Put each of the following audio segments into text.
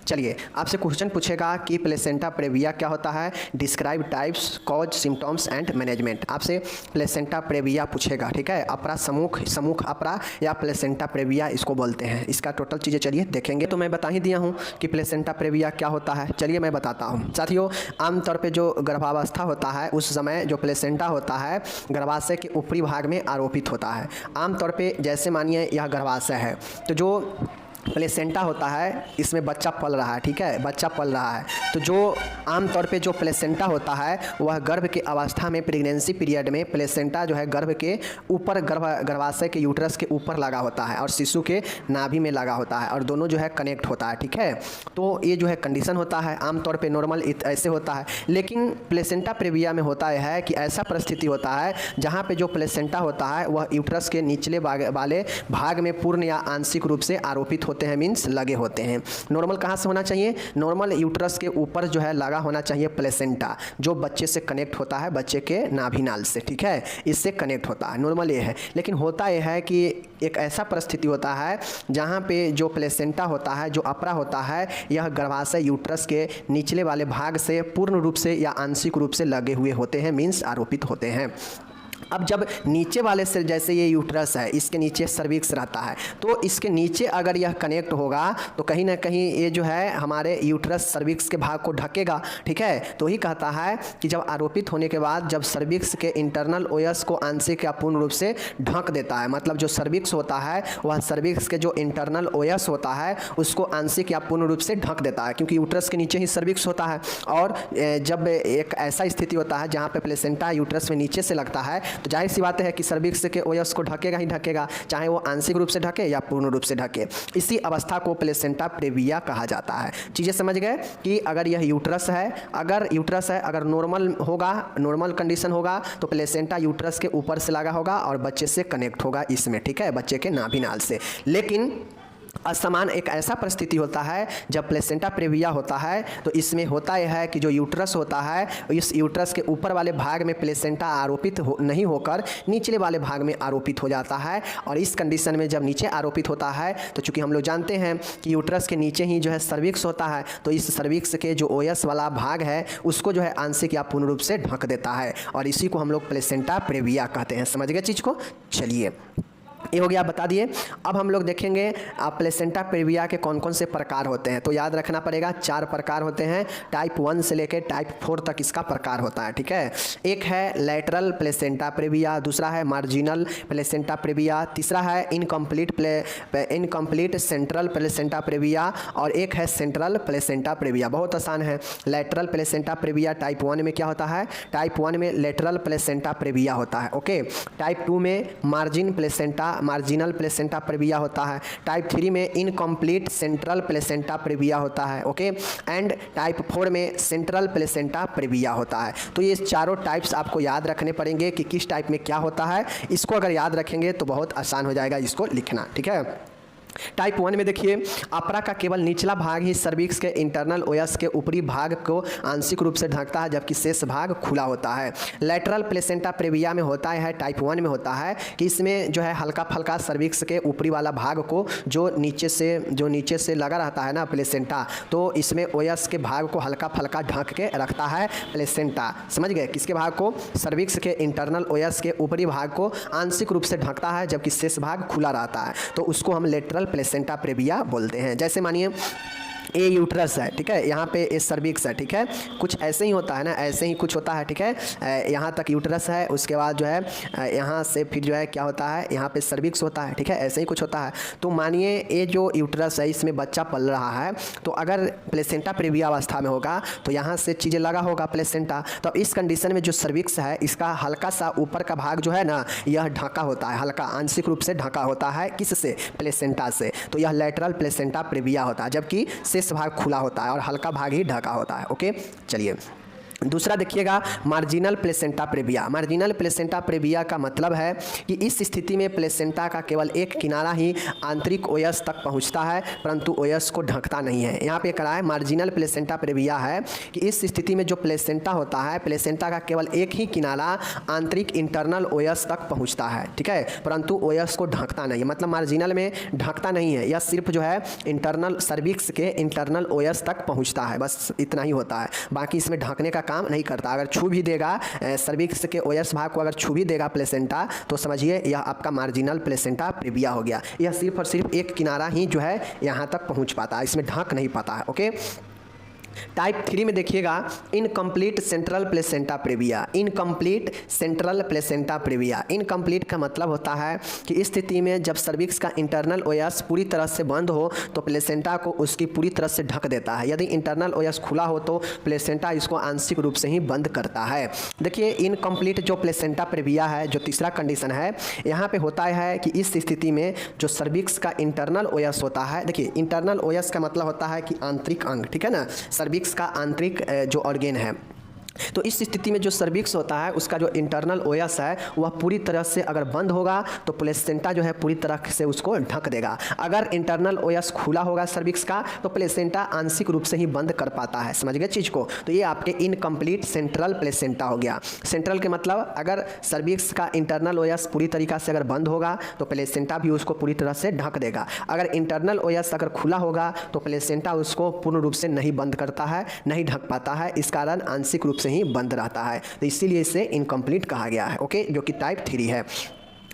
चलिए आपसे क्वेश्चन पूछेगा कि प्लेसेंटा प्रेविया क्या होता है, describe types, cause, symptoms and management. आपसे प्लेसेंटा प्रेविया पूछेगा, ठीक है। अपरा समूह अपरा या प्लेसेंटा प्रेविया इसको बोलते हैं। इसका टोटल चीज़ें चलिए देखेंगे। तो मैं बता ही दिया हूँ कि प्लेसेंटा प्रेविया क्या होता है। चलिए मैं बताता हूँ साथियों। आमतौर पर जो गर्भावस्था होता है उस समय जो प्लेसेंटा होता है गर्भाशय के ऊपरी भाग में आरोपित होता है। आमतौर पर जैसे मानिए यह गर्भाशय है तो जो प्लेसेंटा होता है इसमें बच्चा पल रहा है, ठीक है, बच्चा पल रहा है। तो जो आमतौर पे जो प्लेसेंटा होता है वह गर्भ के अवस्था में प्रेगनेंसी पीरियड में प्लेसेंटा जो है गर्भ के ऊपर गर्भाशय के यूट्रस के ऊपर लगा होता है और शिशु के नाभि में लगा होता है और दोनों जो है कनेक्ट होता है, ठीक है। तो ये जो है कंडीशन होता है। आमतौर पर नॉर्मल ऐसे होता है, लेकिन प्लेसेंटा प्रेविया में होता है कि ऐसा परिस्थिति होता है जहाँ पर जो प्लेसेंटा होता है वह यूट्रस के निचले वाले भाग में पूर्ण या आंशिक रूप से आरोपित होते हैं, मीन्स लगे होते हैं। नॉर्मल कहाँ से होना चाहिए, नॉर्मल यूट्रस के ऊपर जो है लगा होना चाहिए प्लेसेंटा, जो बच्चे से कनेक्ट होता है, बच्चे के नाभिनाल से, ठीक है, इससे कनेक्ट होता है। नॉर्मल ये है। लेकिन होता यह है कि एक ऐसा परिस्थिति होता है जहाँ पे जो प्लेसेंटा होता है, जो अपरा होता है, यह गर्भाशय यूट्रस के निचले वाले भाग से पूर्ण रूप से या आंशिक रूप से लगे हुए होते हैं, मीन्स आरोपित होते हैं। अब जब नीचे वाले से, जैसे ये यूट्रस है, इसके नीचे सर्विक्स रहता है, तो इसके नीचे अगर यह कनेक्ट होगा तो कहीं ना कहीं ये जो है हमारे यूट्रस सर्विक्स के भाग को ढकेगा, ठीक है। तो ही कहता है कि जब आरोपित होने के बाद जब सर्विक्स के इंटरनल ओएस को आंशिक या पूर्ण रूप से ढक देता है, मतलब जो सर्विक्स होता है वह सर्विक्स के जो इंटरनल ओएस होता है उसको आंशिक या पूर्ण रूप से ढक देता है, क्योंकि यूट्रस के नीचे ही सर्विक्स होता है। और जब एक ऐसा स्थिति होता है जहाँ पे प्लेसेंटा यूट्रस में नीचे से लगता है तो जाहिर सी बात है कि सर्विक्स के ओएस को ढकेगा ही ढकेगा, चाहे वो आंशिक रूप से ढके या पूर्ण रूप से ढके। इसी अवस्था को प्लेसेंटा प्रेविया कहा जाता है। चीज़ें समझ गए कि अगर यह यूट्रस है, अगर नॉर्मल होगा, नॉर्मल कंडीशन होगा तो प्लेसेंटा यूट्रस के ऊपर से लगा होगा और बच्चे से कनेक्ट होगा इसमें, ठीक है, बच्चे के नाभिनाल से। लेकिन असमान एक ऐसा परिस्थिति होता है जब प्लेसेंटा प्रेविया होता है तो इसमें होता यह है कि जो यूट्रस होता है इस यूट्रस के ऊपर वाले भाग में प्लेसेंटा आरोपित नहीं होकर निचले वाले भाग में आरोपित हो जाता है। और इस कंडीशन में जब नीचे आरोपित होता है तो चूंकि हम लोग जानते हैं कि यूट्रस के नीचे ही जो है सर्विक्स होता है, तो इस सर्विक्स के जो ओएस वाला भाग है उसको जो है आंशिक या पूर्ण रूप से ढक देता है और इसी को हम लोग प्लेसेंटा प्रेविया कहते हैं। समझ गए चीज़ को। चलिए ये हो गया, बता दिए। अब हम लोग देखेंगे प्लेसेंटा प्रेविया के कौन कौन से प्रकार होते हैं। तो याद रखना पड़ेगा 4 प्रकार होते हैं। टाइप 1 से लेकर टाइप 4 तक इसका प्रकार होता है, ठीक है। एक है लैटरल प्लेसेंटा प्रेविया, दूसरा है मार्जिनल प्लेसेंटा प्रेविया, तीसरा है इनकम्प्लीट सेंट्रल प्लेसेंटा प्रेविया और एक है सेंट्रल प्लेसेंटा प्रेविया। बहुत आसान है। लैटरल प्लेसेंटा प्रेविया टाइप 1 में क्या होता है, टाइप 1 में लैटरल प्लेसेंटा प्रेविया होता है, ओके। टाइप 2 में मार्जिनल प्लेसेंटा प्रेविया होता है। टाइप 3 में इनकम्प्लीट सेंट्रल प्लेसेंटा प्रेविया होता है, ओके। एंड टाइप 4 में सेंट्रल प्लेसेंटा प्रेविया होता है। तो ये चारों टाइप्स आपको याद रखने पड़ेंगे कि किस टाइप में क्या होता है। इसको अगर याद रखेंगे तो बहुत आसान हो जाएगा इसको लिखना, ठीक है। टाइप 1 में देखिए अपरा का केवल निचला भाग ही सर्विक्स के इंटरनल ओएस के ऊपरी भाग को आंशिक रूप से ढकता है, जबकि शेष भाग खुला होता है। लैटरल प्लेसेंटा प्रेविया में होता है, टाइप 1 में होता है कि इसमें जो है हल्का फल्का सर्विक्स के ऊपरी वाला भाग को जो नीचे से लगा रहता है ना प्लेसेंटा, तो इसमें ओएस के भाग को हल्का फल्का ढक के रखता है प्लेसेंटा। समझ गए, किसके भाग को, सर्विक्स के इंटरनल ओएस के ऊपरी भाग को आंशिक रूप से ढकता है जबकि शेष भाग खुला रहता है, तो उसको हम लैटरल प्लेसेंटा प्रेविया बोलते हैं। जैसे मानिए ए यूट्रस है, ठीक है, यहाँ पे ए सर्विक्स है, ठीक है, कुछ ऐसे ही होता है ना, ऐसे ही कुछ होता है, ठीक है। यहाँ तक यूट्रस है, उसके बाद जो है यहाँ से फिर जो है क्या होता है, यहाँ पे सर्विक्स होता है, ठीक है, ऐसे ही कुछ होता है। तो मानिए ये जो यूट्रस है इसमें बच्चा पल रहा है, तो अगर प्लेसेंटा प्रेविया अवस्था में होगा तो यहाँ से चीज़ें लगा होगा प्लेसेंटा। तो इस कंडीशन में जो सर्विक्स है इसका हल्का सा ऊपर का भाग जो है ना यह ढका होता है, हल्का आंशिक रूप से ढका होता है, किससे, प्लेसेंटा से। तो यह लैटरल प्लेसेंटा प्रेविया होता है, जबकि शेष भाग खुला होता है और हल्का भाग ही ढका होता है, ओके। चलिए दूसरा देखिएगा marginal placenta praevia. Marginal placenta praevia का मतलब है कि इस स्थिति में प्लेसेंटा का केवल एक किनारा ही आंतरिक ओयस तक पहुंचता है, परंतु ओयस को ढकता नहीं है। यहाँ पे करा है मार्जिनल प्लेसेंटा प्रेविया है कि इस स्थिति में जो प्लेसेंटा होता है, प्लेसेंटा का केवल एक ही किनारा आंतरिक इंटरनल ओयस तक पहुँचता है, ठीक है, परंतु ओयस को ढकता नहीं है। मतलब मार्जिनल में ढकता नहीं है, यह सिर्फ जो है इंटरनल सर्विक्स के इंटरनल ओयस तक पहुँचता है, बस इतना ही होता है। बाकी इसमें ढकने का काम नहीं करता। अगर छू भी देगा सर्विक्स के ओयस भाग को, अगर छू भी देगा प्लेसेंटा, तो समझिए यह आपका मार्जिनल प्लेसेंटा प्रेविया हो गया। यह सिर्फ और सिर्फ एक किनारा ही जो है यहाँ तक पहुँच पाता है, इसमें ढक नहीं पाता है। ओके, टाइप 3 में देखिएगा incomplete central placenta praevia. Incomplete central placenta praevia, incomplete का मतलब होता है कि इस स्थिति में जब सर्विक्स का इंटरनल ओयस पूरी तरह से बंद हो तो प्लेसेंटा को उसकी पूरी तरह से ढक देता है। यदि इंटरनल ओयस खुला हो तो प्लेसेंटा इसको आंशिक रूप से ही बंद करता है। देखिए इनकम्प्लीट जो प्लेसेंटा प्रेविया है, जो तीसरा कंडीशन है, यहाँ पे होता है कि इस स्थिति में जो सर्विक्स का इंटरनल ओयस होता है, देखिए इंटरनल ओयस का मतलब होता है कि आंतरिक अंग, ठीक है ना, सर्विक्स का आंतरिक जो ऑर्गेन है, तो इस स्थिति में जो सर्विक्स होता है उसका जो इंटरनल ओयस है वह पूरी तरह से अगर बंद होगा तो प्लेसेंटा जो है पूरी तरह से उसको ढक देगा। अगर इंटरनल ओयस खुला होगा सर्विक्स का तो प्लेसेंटा आंशिक रूप से ही बंद कर पाता है। समझ गए चीज़ को? तो ये आपके इनकम्प्लीट सेंट्रल प्लेसेंटा हो गया। सेंट्रल के मतलब अगर सर्विक्स का इंटरनल ओयस पूरी तरीक़ा से अगर बंद होगा तो प्लेसेंटा भी उसको पूरी तरह से ढक देगा। अगर इंटरनल ओयस अगर खुला होगा तो प्लेसेंटा उसको पूर्ण रूप से नहीं बंद करता है, नहीं ढक पाता है, इस कारण आंशिक रूप से ही बंद रहता है, तो इसीलिए इसे इनकम्प्लीट कहा गया है। ओके, जो कि टाइप 3 है।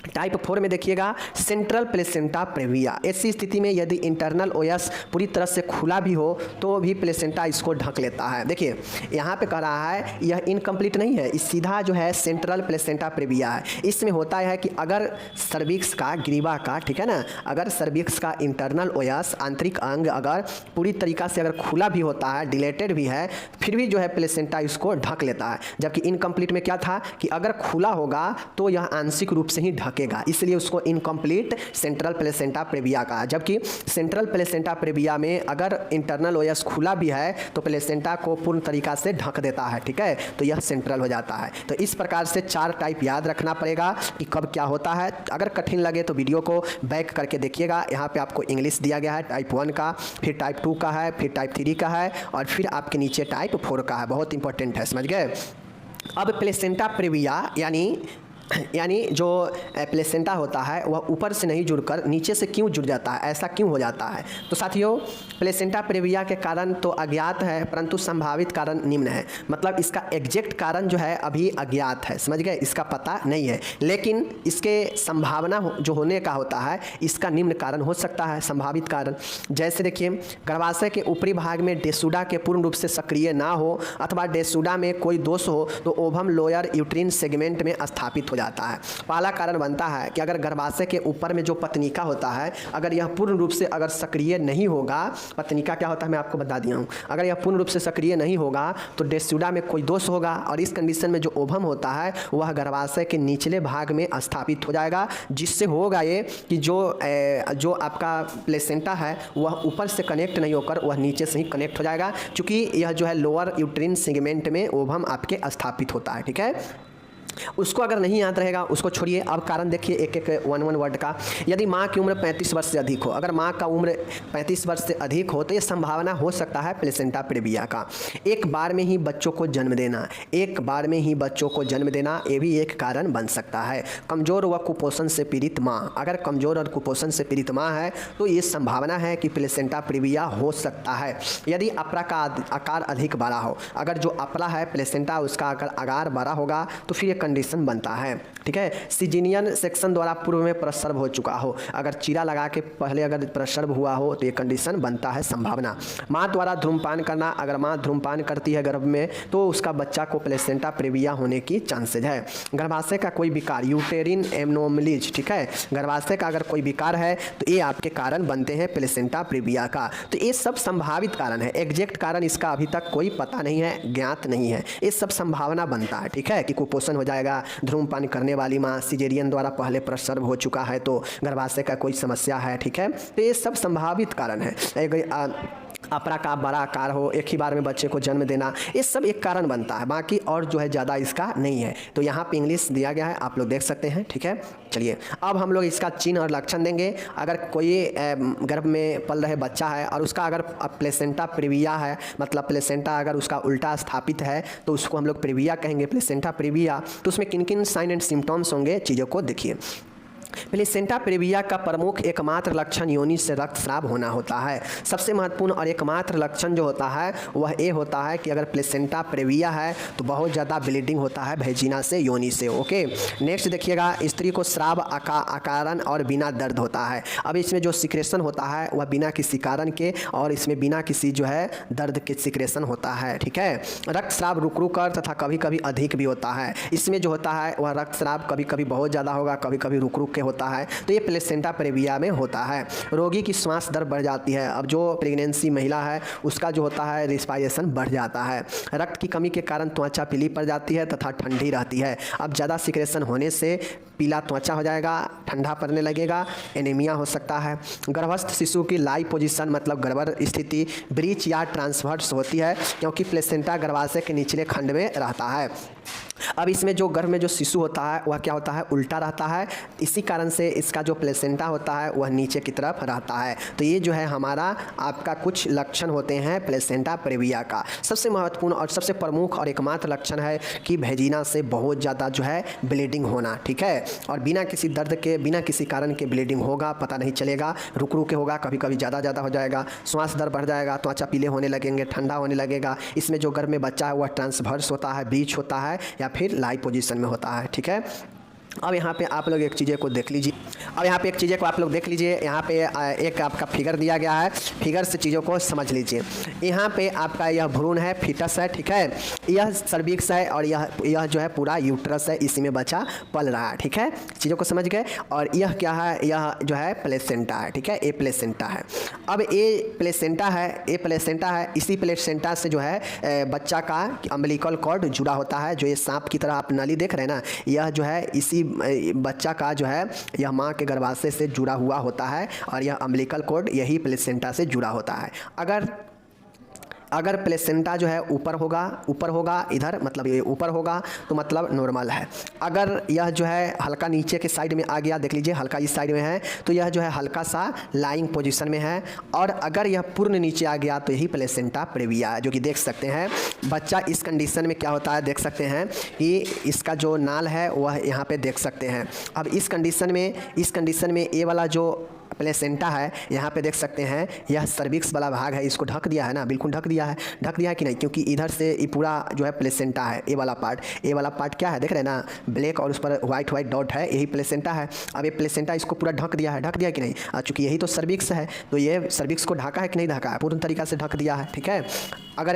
टाइप 4 में देखिएगा सेंट्रल प्लेसेंटा प्रेविया। ऐसी स्थिति में यदि इंटरनल ओयस पूरी तरह से खुला भी हो तो भी प्लेसेंटा इसको ढक लेता है। देखिए यहाँ पे कह रहा है यह इनकम्प्लीट नहीं है, इस सीधा जो है सेंट्रल प्लेसेंटा प्रेविया है। इसमें होता है कि अगर सर्विक्स का ग्रीवा का, ठीक है ना, अगर सर्विक्स का इंटरनल ओयस आंतरिक अंग अगर पूरी तरीक़ा से अगर खुला भी होता है, डिलेटेड भी है, फिर भी जो है प्लेसेंटा इसको ढक लेता है। जबकि इनकम्प्लीट में क्या था कि अगर खुला होगा तो यह आंशिक रूप से ही ढकेगा, इसलिए उसको इनकम्प्लीट सेंट्रल प्लेसेंटा प्रेविया का। जबकि सेंट्रल प्लेसेंटा प्रेविया में अगर इंटरनल ओयस खुला भी है तो प्लेसेंटा को पूर्ण तरीका से ढक देता है, ठीक है, तो यह सेंट्रल हो जाता है। तो इस प्रकार से 4 टाइप याद रखना पड़ेगा कि कब क्या होता है। अगर कठिन लगे तो वीडियो को बैक करके देखिएगा, यहाँ पे आपको इंग्लिश दिया गया है टाइप 1 का, फिर टाइप 2 का है, फिर टाइप 3 का है, और फिर आपके नीचे टाइप 4 का है। बहुत इंपॉर्टेंट है, समझ गए? अब प्लेसेंटा प्रेविया यानी जो प्लेसेंटा होता है वह ऊपर से नहीं जुड़कर नीचे से क्यों जुड़ जाता है, ऐसा क्यों हो जाता है? तो साथियों प्लेसेंटा प्रेविया के कारण तो अज्ञात है, परंतु संभावित कारण निम्न है। मतलब इसका एग्जैक्ट कारण जो है अभी अज्ञात है, समझ गए, इसका पता नहीं है, लेकिन इसके संभावना जो होने का होता है इसका निम्न कारण हो सकता है, संभावित कारण। जैसे देखिए गर्भाशय के ऊपरी भाग में डेसुडा के पूर्ण रूप से सक्रिय ना हो अथवा डेसुडा में कोई दोष हो तो ओवम लोअर यूट्रिन सेगमेंट में स्थापित जाता है। पहला कारण बनता है कि अगर गर्भाशय के ऊपर में जो पत्निका होता है अगर यह पूर्ण रूप से अगर सक्रिय नहीं होगा, पत्निका क्या होता है मैं आपको बता दिया हूँ, अगर यह पूर्ण रूप से सक्रिय नहीं होगा तो डेसुडा में कोई दोष होगा और इस कंडीशन में जो ओवम होता है वह गर्भाशय के निचले भाग में स्थापित हो जाएगा, जिससे होगा ये कि जो आपका प्लेसेंटा है वह ऊपर से कनेक्ट नहीं होकर वह नीचे से ही कनेक्ट हो जाएगा, क्योंकि यह जो है लोअर यूट्रिन सेगमेंट में ओवम आपके स्थापित होता है, ठीक है। उसको अगर नहीं याद रहेगा उसको छोड़िए। अब कारण देखिए एक एक वन वर्ड का। यदि माँ की उम्र 35 वर्ष से अधिक हो, अगर माँ का उम्र 35 वर्ष से अधिक हो तो ये संभावना हो सकता है प्लेसेंटा प्रेविया का। एक बार में ही बच्चों को जन्म देना, एक बार में ही बच्चों को जन्म देना, ये भी एक कारण बन सकता है। कमज़ोर व कुपोषण से पीड़ित माँ, अगर कमज़ोर और कुपोषण से पीड़ित माँ है तो ये संभावना है कि प्लेसेंटा प्रेविया हो सकता है। यदि अपरा का आकार अधिक बड़ा हो, अगर जो अपरा है प्लेसेंटा उसका अगर आकार बड़ा होगा तो फिर कंडीशन बनता है, ठीक है। सिजिनियन सेक्शन द्वारा पूर्व में प्रसर्व हो चुका हो, अगर चीरा लगा के पहले अगर प्रसर्व हुआ हो तो ये कंडीशन बनता है, संभावना। माँ द्वारा धूम्रपान करना, अगर माँ धूम्रपान करती है गर्भ में तो उसका बच्चा को प्लेसेंटा प्रेविया होने की चांसेज है। गर्भाशय का कोई विकार, यूटेरिन एब्नॉर्मलिटीज, ठीक है, गर्भाशय का अगर कोई विकार है तो ये आपके कारण बनते हैं प्लेसेंटा प्रेविया का। तो ये सब संभावित कारण है, एग्जैक्ट कारण इसका अभी तक कोई पता नहीं है, ज्ञात नहीं है, ये सब संभावना बनता है, ठीक है, कि कुपोषण हो जाएगा, धूम्रपान करने वाली माँ, सिजेरियन द्वारा पहले प्रसर्व हो चुका है तो गर्भाशय का कोई समस्या है, ठीक है। तो ये सब संभावित कारण है। अपरा का बड़ा आकार हो, एक ही बार में बच्चे को जन्म देना, ये सब एक कारण बनता है, बाकी और जो है ज़्यादा इसका नहीं है। तो यहाँ पे इंग्लिश दिया गया है, आप लोग देख सकते हैं, ठीक है। चलिए अब हम लोग इसका चिन्ह और लक्षण देंगे। अगर कोई गर्भ में पल रहे बच्चा है और उसका अगर प्लेसेंटा प्रीविया है, मतलब प्लेसेंटा अगर उसका उल्टा स्थापित है तो उसको हम लोग प्रीविया कहेंगे, प्लेसेंटा प्रीविया। तो उसमें किन किन साइन एंड सिम्टम्स होंगे, चीज़ों को देखिए। प्लेसेंटा प्रीविया का प्रमुख एकमात्र लक्षण योनि से रक्तस्राव होना होता है। सबसे महत्वपूर्ण और एकमात्र लक्षण जो होता है वह ये होता है कि अगर प्लेसेंटा प्रीविया है तो बहुत ज़्यादा ब्लीडिंग होता है भेजिना से, योनि से। ओके, नेक्स्ट देखिएगा, स्त्री को स्राव अकारण और बिना दर्द होता है। अब इसमें जो सिक्रेशन होता है वह बिना किसी कारण के और इसमें बिना किसी जो है दर्द के सिक्रेशन होता है, ठीक है। रक्तस्राव रुक रुक कर तथा कभी कभी अधिक भी होता है। इसमें जो होता है वह रक्तस्राव कभी कभी बहुत ज़्यादा होगा, कभी कभी रुक रुक के होता है, तो ये प्लेसेंटा प्रीविया में होता है। रोगी की श्वास दर बढ़ जाती है। अब जो प्रेगनेंसी महिला है उसका जो होता है रिस्पायरेशन बढ़ जाता है। रक्त की कमी के कारण त्वचा पीली पड़ जाती है तथा ठंडी रहती है। अब ज़्यादा सिक्रेशन होने से पीला त्वचा हो जाएगा, ठंडा पड़ने लगेगा, एनीमिया हो सकता है। गर्भस्थ शिशु की लाइव पोजीशन मतलब गर्भ स्थिति ब्रीच या ट्रांसवर्स होती है क्योंकि प्लेसेंटा गर्भाशय के निचले खंड में रहता है। अब इसमें जो गर्भ में जो शिशु होता है वह क्या होता है, उल्टा रहता है। इसी कारण से इसका जो प्लेसेंटा होता है वह नीचे की तरफ रहता है। तो ये जो है हमारा आपका कुछ लक्षण होते हैं प्लेसेंटा प्रीविया का। सबसे महत्वपूर्ण और सबसे प्रमुख और एकमात्र लक्षण है कि भेजिना से बहुत ज़्यादा जो है ब्लीडिंग होना, ठीक है। और बिना किसी दर्द के, बिना किसी कारण के ब्लीडिंग होगा, पता नहीं चलेगा, रुक रुक के होगा, कभी कभी ज़्यादा हो जाएगा, श्वास दर बढ़ जाएगा, त्वचा पीले होने लगेंगे, ठंडा होने लगेगा। इसमें जो गर्भ में बच्चा है वह ट्रांसवर्स होता है, ब्रीच होता है या फिर लाइव पोजीशन में होता है, ठीक है। अब यहाँ पे आप लोग एक चीज़ें को देख लीजिए। अब यहाँ पे एक चीज़ें को आप लोग देख लीजिए। यहाँ पे एक आपका फिगर दिया गया है, फिगर से चीज़ों को समझ लीजिए। यहाँ पे आपका यह भ्रूण है, फीटस है, ठीक है। यह सर्विक्स है और यह जो है पूरा यूट्रस है, इसी में बच्चा पल रहा है, ठीक है। चीज़ों को समझ गए। और यह क्या है, यह जो है प्लेसेंटा है, ठीक है। ये प्लेसेंटा है। अब ये प्लेसेंटा है, ये प्लेसेंटा है। इसी प्लेसेंटा से जो है बच्चा का अम्बिलिकल कॉर्ड जुड़ा होता है। जो ये सांप की तरह आप नली देख रहे हैं ना, यह जो है इसी बच्चा का जो है यह माँ के गर्भाशय से जुड़ा हुआ होता है और यह अम्बिलिकल कॉर्ड यही प्लेसेंटा से जुड़ा होता है। अगर प्लेसेंटा जो है ऊपर होगा इधर, मतलब ये ऊपर होगा तो मतलब नॉर्मल है। अगर यह जो है हल्का नीचे के साइड में आ गया, देख लीजिए हल्का इस साइड में है, तो यह जो है हल्का सा लाइंग पोजीशन में है। और अगर यह पूर्ण नीचे आ गया तो यही प्लेसेंटा प्रीविया है, जो कि देख सकते हैं बच्चा इस कंडीशन में क्या होता है, देख सकते हैं कि इसका जो नाल है वह यहाँ पे देख सकते हैं। अब इस कंडीशन में ये वाला जो प्लेसेंटा है यहाँ पे देख सकते हैं, यह सर्विक्स वाला भाग है, इसको ढक दिया है ना, बिल्कुल ढक दिया है कि नहीं, क्योंकि इधर से ये पूरा जो है प्लेसेंटा है। ये वाला पार्ट क्या है, देख रहे हैं ना, ब्लैक और उस पर वाइट डॉट है, यही प्लेसेंटा है। अब ये प्लेसेंटा इसको पूरा ढक दिया है कि नहीं, चूँकि यही तो सर्विक्स है, तो ये सर्विक्स को ढका है कि नहीं ढका है, पूर्ण तरीका से ढक दिया है, ठीक है। अगर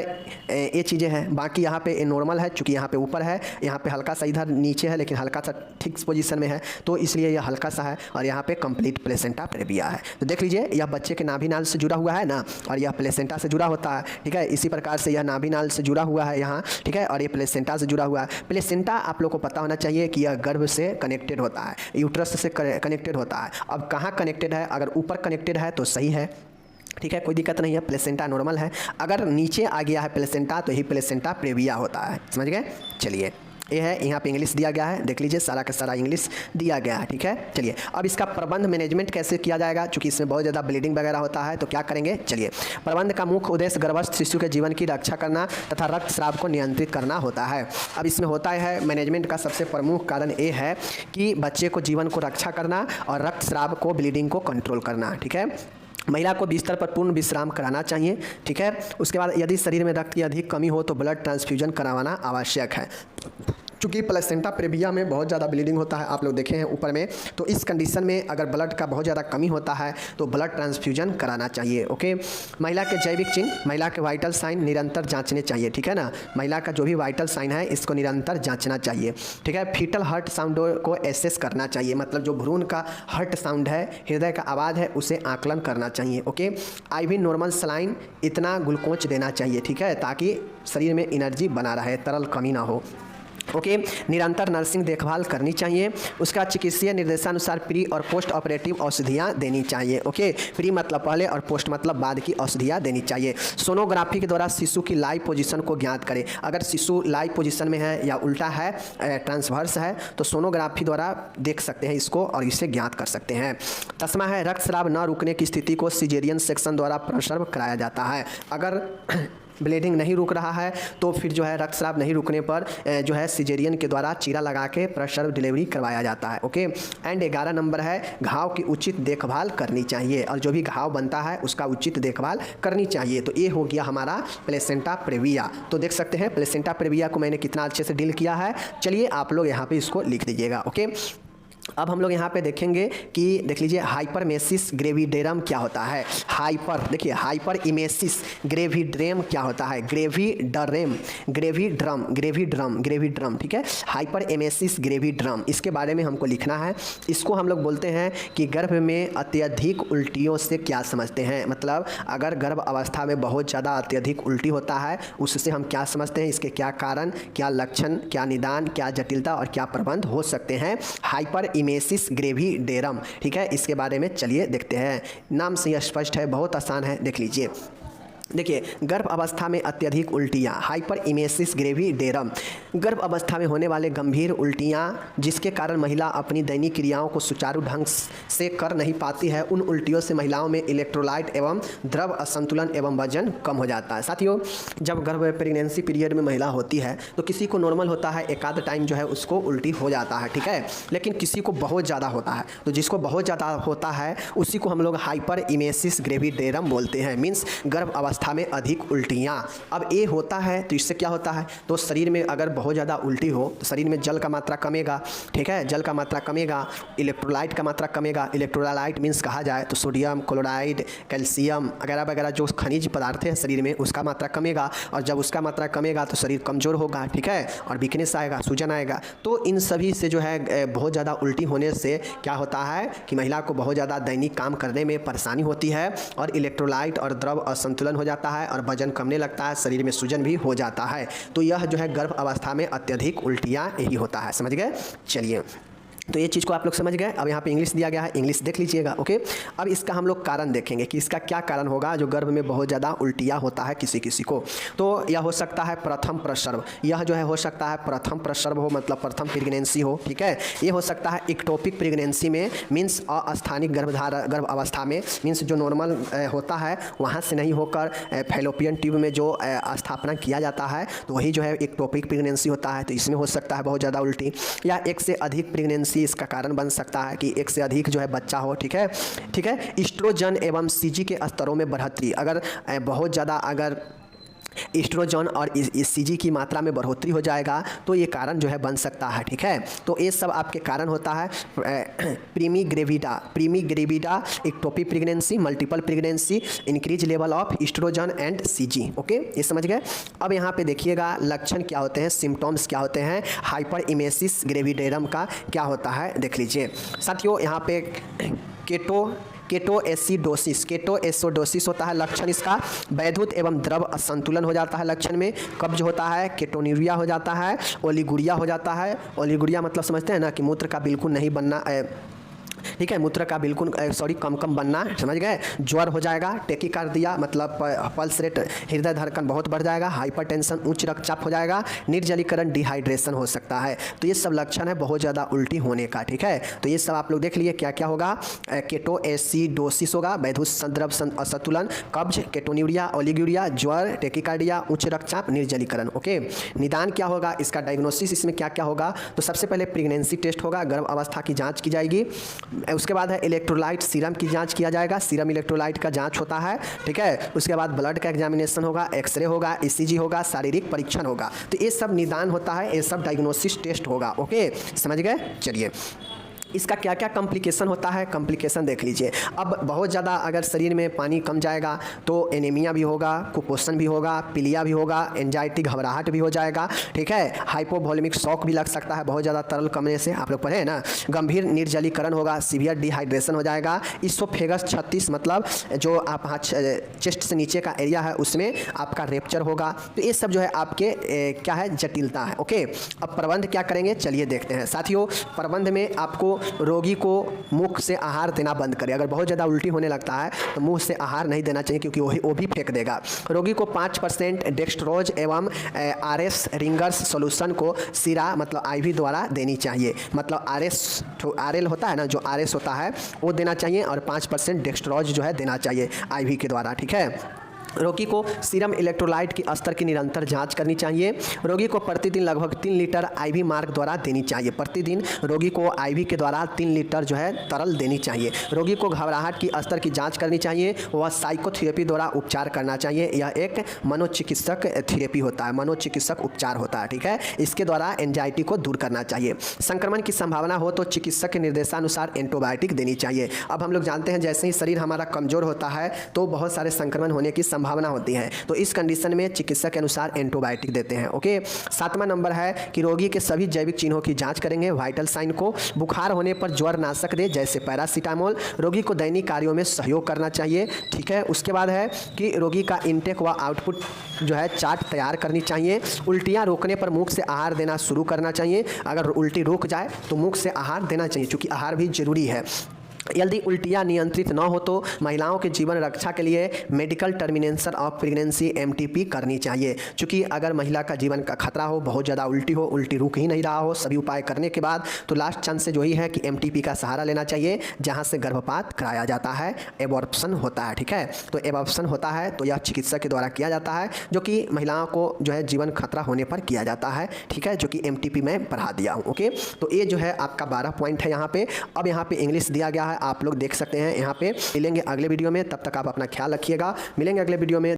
ये चीज़ें हैं, बाकी यहाँ पे नॉर्मल है, चूँकि यहाँ पे ऊपर है, यहाँ पे हल्का सा इधर नीचे है, लेकिन हल्का सा ठीक पोजीशन में है, तो इसलिए यह हल्का सा है। और यहाँ पे कंप्लीट प्लेसेंटा प्रीविया है। तो देख लीजिए यह बच्चे के नाभि नाल से जुड़ा हुआ है ना, और यह प्लेसेंटा से जुड़ा होता है, ठीक है। इसी प्रकार से यह नाभि नाल से जुड़ा हुआ है यहाँ, ठीक है, और ये प्लेसेंटा से जुड़ा हुआ है। प्लेसेंटा आप लोग को पता होना चाहिए कि यह गर्भ से कनेक्टेड होता है, यूट्रस से कनेक्टेड होता है। अब कहाँ कनेक्टेड है, अगर ऊपर कनेक्टेड है तो सही है, ठीक है, कोई दिक्कत नहीं है, प्लेसेंटा नॉर्मल है। अगर नीचे आ गया है प्लेसेंटा तो यही प्लेसेंटा प्रीविया होता है, समझ गए। चलिए ये है, यहाँ पे इंग्लिश दिया गया है, देख लीजिए सारा का सारा इंग्लिश दिया गया है, ठीक है। चलिए अब इसका प्रबंध मैनेजमेंट कैसे किया जाएगा, क्योंकि इसमें बहुत ज़्यादा ब्लीडिंग वगैरह होता है, तो क्या करेंगे। चलिए, प्रबंध का मुख्य उद्देश्य गर्भस्थ शिशु के जीवन की रक्षा करना तथा रक्तस्राव को नियंत्रित करना होता है। अब इसमें होता है मैनेजमेंट का सबसे प्रमुख कारण ये है कि बच्चे को जीवन को रक्षा करना और रक्तस्राव को, ब्लीडिंग को कंट्रोल करना, ठीक है। महिला को बिस्तर पर पूर्ण विश्राम कराना चाहिए, ठीक है। उसके बाद यदि शरीर में रक्त की अधिक कमी हो तो ब्लड ट्रांसफ्यूजन करवाना आवश्यक है। चूँकि प्लेसेंटा प्रीविया में बहुत ज़्यादा ब्लीडिंग होता है, आप लोग देखे हैं ऊपर में, तो इस कंडीशन में अगर ब्लड का बहुत ज़्यादा कमी होता है तो ब्लड ट्रांसफ्यूजन कराना चाहिए, ओके। महिला के जैविक चिन्ह, महिला के वाइटल साइन निरंतर जांचने चाहिए, ठीक है ना। महिला का जो भी वाइटल साइन है इसको निरंतर जांचना चाहिए, ठीक है। फीटल हार्ट साउंड को एसेस करना चाहिए, मतलब जो भ्रूण का हार्ट साउंड है, हृदय का आवाज़ है, उसे आकलन करना चाहिए, ओके। IV नॉर्मल सलाइन इतना ग्लूकोज देना चाहिए, ठीक है, ताकि शरीर में एनर्जी बना रहे, तरल कमी ना हो। ओके। निरंतर नर्सिंग देखभाल करनी चाहिए। उसका चिकित्सीय निर्देशानुसार प्री और पोस्ट ऑपरेटिव औषधियाँ देनी चाहिए। ओके, प्री मतलब पहले और पोस्ट मतलब बाद की औषधियाँ देनी चाहिए। सोनोग्राफी के द्वारा शिशु की लाइव पोजीशन को ज्ञात करें। अगर शिशु लाइव पोजीशन में है या उल्टा है, ट्रांसवर्स है, तो सोनोग्राफी द्वारा देख सकते हैं इसको और इसे ज्ञात कर सकते हैं। 10वां है रक्तस्राव न रुकने की स्थिति को सिजेरियन सेक्शन द्वारा प्रसव कराया जाता है। अगर ब्लीडिंग नहीं रुक रहा है तो फिर जो है रक्तस्राव नहीं रुकने पर जो है सिजेरियन के द्वारा चीरा लगा के प्रसव डिलीवरी करवाया जाता है। ओके। एंड 11 नंबर है घाव की उचित देखभाल करनी चाहिए और जो भी घाव बनता है उसका उचित देखभाल करनी चाहिए। तो ये हो गया हमारा प्लेसेंटा प्रेविया। तो देख सकते हैं प्लेसेंटा प्रेविया को मैंने कितना अच्छे से डील किया है। चलिए आप लोग यहाँ पे इसको लिख दीजिएगा। ओके, अब हम लोग यहाँ पे देखेंगे कि देख लीजिए हाइपरमेसिस ग्रेविडेरम क्या होता है। देखिए हाइपर इमेसिस ग्रेविड्रेम क्या होता है। ग्रेविड्रम, ठीक है। हाइपर एमेसिस ग्रेविड्रम, इसके बारे में हमको लिखना है। इसको हम लोग बोलते हैं कि गर्भ में अत्यधिक उल्टियों से क्या समझते हैं। मतलब अगर गर्भ अवस्था में बहुत ज़्यादा अत्यधिक उल्टी होता है उससे हम क्या समझते हैं, इसके क्या कारण, क्या लक्षण, क्या निदान, क्या जटिलता और क्या प्रबंध हो सकते हैं। हाइपर इमेसिस ग्रेविडेरम, ठीक है। इसके बारे में चलिए देखते हैं। नाम से यह स्पष्ट है, बहुत आसान है, देख लीजिए। देखिए गर्भ अवस्था में अत्यधिक उल्टियाँ, हाइपर इमेसिस ग्रेविडेरम, गर्भ अवस्था में होने वाले गंभीर उल्टियाँ जिसके कारण महिला अपनी दैनिक क्रियाओं को सुचारू ढंग से कर नहीं पाती है। उन उल्टियों से महिलाओं में इलेक्ट्रोलाइट एवं द्रव असंतुलन एवं वजन कम हो जाता है। साथियों, जब गर्भ प्रेगनेंसी पीरियड में महिला होती है तो किसी को नॉर्मल होता है, एक आध टाइम जो है उसको उल्टी हो जाता है, ठीक है। लेकिन किसी को बहुत ज़्यादा होता है, तो जिसको बहुत ज़्यादा होता है उसी को हम लोग हाइपर इमेसिस ग्रेविडेरम बोलते हैं। मीन्स गर्भ अवस्था में अधिक उल्टियाँ। अब ये होता है तो इससे क्या होता है, तो शरीर में अगर बहुत ज़्यादा उल्टी हो तो शरीर में जल का मात्रा कमेगा, ठीक है। जल का मात्रा कमेगा, इलेक्ट्रोलाइट का मात्रा कमेगा। इलेक्ट्रोलाइट मीन्स कहा जाए तो सोडियम, क्लोराइड, कैल्शियम वगैरह वगैरह जो खनिज पदार्थ है शरीर में उसका मात्रा कमेगा, और जब उसका मात्रा कमेगा तो शरीर कमज़ोर होगा, ठीक है, और वीकनेस आएगा, सूजन आएगा। तो इन सभी से जो है बहुत ज़्यादा उल्टी होने से क्या होता है कि महिला को बहुत ज़्यादा दैनिक काम करने में परेशानी होती है और इलेक्ट्रोलाइट और द्रव असंतुलन हो जाता है और वजन कमने लगता है, शरीर में सूजन भी हो जाता है। तो यह जो है गर्भ अवस्था में अत्यधिक उल्टियाँ यही होता है। समझ गए? चलिए, तो ये चीज़ को आप लोग समझ गए। अब यहाँ पे इंग्लिश दिया गया है, इंग्लिश देख लीजिएगा। ओके, अब इसका हम लोग कारण देखेंगे कि इसका क्या कारण होगा जो गर्भ में बहुत ज़्यादा उल्टियाँ होता है किसी किसी को। तो यह हो सकता है प्रथम प्रसव, यह जो है हो सकता है प्रथम प्रसव हो, मतलब प्रथम प्रेगनेंसी हो, ठीक है। ये हो सकता है इक्टोपिक प्रेगनेंसी में, मीन्स अस्थानिक गर्भ अवस्था में, मीन्स जो नॉर्मल होता है वहाँ से नहीं होकर फैलोपियन ट्यूब में जो स्थापना किया जाता है तो वही जो है इक्टोपिक प्रेगनेंसी होता है। तो इसमें हो सकता है बहुत ज़्यादा उल्टी, या एक से अधिक प्रेगनेंसी इसका कारण बन सकता है कि एक से अधिक जो है बच्चा हो, ठीक है, ठीक है। ईस्ट्रोजन एवं सीजी के स्तरों में बढ़ोतरी, अगर बहुत ज़्यादा अगर ईस्ट्रोजन और सीजी की मात्रा में बढ़ोतरी हो जाएगा तो ये कारण जो है बन सकता है, ठीक है। तो ये सब आपके कारण होता है primigravida, ectopic pregnancy, multiple pregnancy, increase level of oestrogen and CG. Okay, ये समझ गए। अब यहाँ पे देखिएगा लक्षण क्या होते हैं, सिम्टम्स क्या होते हैं हाइपर इमेसिस ग्रेविडेरम का क्या होता है, देख लीजिए। साथियों, यहाँ पे केटोएसिडोसिस होता है लक्षण इसका। वैधुत एवं द्रव असंतुलन हो जाता है लक्षण में। कब्ज होता है, केटोन्यूरिया हो जाता है, ओलिगुरिया हो जाता है। ओलिगुरिया मतलब समझते हैं ना कि मूत्र का बिल्कुल नहीं बनना, ठीक है, मूत्र का बिल्कुल कम बनना, समझ गए। ज्वर हो जाएगा, टेकिकार्डिया मतलब पल्स रेट, हृदय धड़कन बहुत बढ़ जाएगा, हाइपरटेंशन, उच्च रक्तचाप हो जाएगा, निर्जलीकरण, डिहाइड्रेशन हो सकता है। तो ये सब लक्षण है बहुत ज़्यादा उल्टी होने का, ठीक है। तो ये सब आप लोग देख लिए क्या क्या होगा। केटोएसिडोसिस होगा, वैधुत द्रव असंतुलन, कब्ज, केटोन्यूरिया, ओलिगुरिया, ज्वर, टेकिकार्डिया, उच्च रक्तचाप, निर्जलीकरण। ओके, निदान क्या होगा, इसका डायग्नोसिस इसमें क्या क्या होगा। तो सबसे पहले प्रेगनेंसी टेस्ट होगा, गर्भ अवस्था की जाँच की जाएगी। उसके बाद है इलेक्ट्रोलाइट सीरम की जांच किया जाएगा, सीरम इलेक्ट्रोलाइट का जांच होता है, ठीक है। उसके बाद ब्लड का एग्जामिनेशन होगा, एक्सरे होगा, ईसीजी होगा, शारीरिक परीक्षण होगा। तो ये सब निदान होता है, ये सब डायग्नोसिस टेस्ट होगा। ओके, समझ गए। चलिए, इसका क्या क्या कॉम्प्लिकेशन होता है, कॉम्प्लिकेशन देख लीजिए। अब बहुत ज़्यादा अगर शरीर में पानी कम जाएगा तो एनीमिया भी होगा, कुपोषण भी होगा, पीलिया भी होगा, एंजाइटी घबराहट भी हो जाएगा, ठीक है। हाइपोवोलेमिक शॉक भी लग सकता है बहुत ज़्यादा तरल कमने से, आप लोग पढ़े हैं ना। गंभीर निर्जलीकरण होगा, सीवियर डिहाइड्रेशन हो जाएगा। इसोफेगस 36 मतलब जो आप चेस्ट से नीचे का एरिया है उसमें आपका रेप्चर होगा। तो ये सब जो है आपके क्या है, जटिलता है। ओके, अब प्रबंध क्या करेंगे चलिए देखते हैं। साथियों, प्रबंध में आपको रोगी को मुख से आहार देना बंद करें। अगर बहुत ज़्यादा उल्टी होने लगता है तो मुंह से आहार नहीं देना चाहिए, क्योंकि वो भी फेंक देगा। रोगी को 5% डेक्स्ट्रोज एवं आरएस रिंगर्स सॉल्यूशन को सिरा मतलब आईवी द्वारा देनी चाहिए। मतलब आरएल होता है ना, जो आरएस होता है वो देना चाहिए, और 5% डेक्स्ट्रोज जो है देना चाहिए आईवी के द्वारा, ठीक है। रोगी को सीरम इलेक्ट्रोलाइट की स्तर की निरंतर जांच करनी चाहिए। रोगी को प्रतिदिन लगभग 3 लीटर आईवी मार्ग द्वारा देनी चाहिए। प्रतिदिन रोगी को आईवी के द्वारा 3 लीटर जो है तरल देनी चाहिए। रोगी को घबराहट की स्तर की जांच करनी चाहिए। वह साइकोथेरेपी द्वारा उपचार करना चाहिए। यह एक मनोचिकित्सक थेरेपी होता है, मनोचिकित्सक उपचार होता है, ठीक है। इसके द्वारा एंजाइटी को दूर करना चाहिए। संक्रमण की संभावना हो तो चिकित्सक के निर्देशानुसार एंटीबायोटिक देनी चाहिए। अब हम लोग जानते हैं जैसे ही शरीर हमारा कमज़ोर होता है तो बहुत सारे संक्रमण होने की संभावना होती है, तो इस कंडीशन में चिकित्सक के अनुसार एंटीबायोटिक देते हैं। ओके, 7वां नंबर है कि रोगी के सभी जैविक चिन्हों की जांच करेंगे, वाइटल साइन को। बुखार होने पर ज्वर नाशक दे जैसे पैरासीटामोल। रोगी को दैनिक कार्यों में सहयोग करना चाहिए, ठीक है। उसके बाद है कि रोगी का इनटेक व आउटपुट जो है चार्ट तैयार करनी चाहिए। उल्टियाँ रोकने पर मुख से आहार देना शुरू करना चाहिए। अगर उल्टी रुक जाए तो मुख से आहार देना चाहिए, क्योंकि आहार भी जरूरी है। यदि उल्टियाँ नियंत्रित न हो तो महिलाओं के जीवन रक्षा के लिए medical termination of pregnancy MTP करनी चाहिए। क्योंकि अगर महिला का जीवन का खतरा हो, बहुत ज़्यादा उल्टी हो, उल्टी रुक ही नहीं रहा हो, सभी उपाय करने के बाद, तो लास्ट चांस से जो ही है कि MTP का सहारा लेना चाहिए, जहाँ से गर्भपात कराया जाता है, एबॉर्प्शन होता है, ठीक है। तो एबॉर्प्शन होता है तो यह चिकित्सक के द्वारा किया जाता है, जो कि महिलाओं को जो है जीवन खतरा होने पर किया जाता है, ठीक है, जो कि MTP में पढ़ा दिया हूँ। ओके, तो ये जो है आपका 12 पॉइंट है यहाँ पे। अब यहाँ पे इंग्लिश दिया गया है, आप लोग देख सकते हैं यहाँ पे। मिलेंगे अगले वीडियो में, तब तक आप अपना ख्याल रखिएगा। मिलेंगे अगले वीडियो में।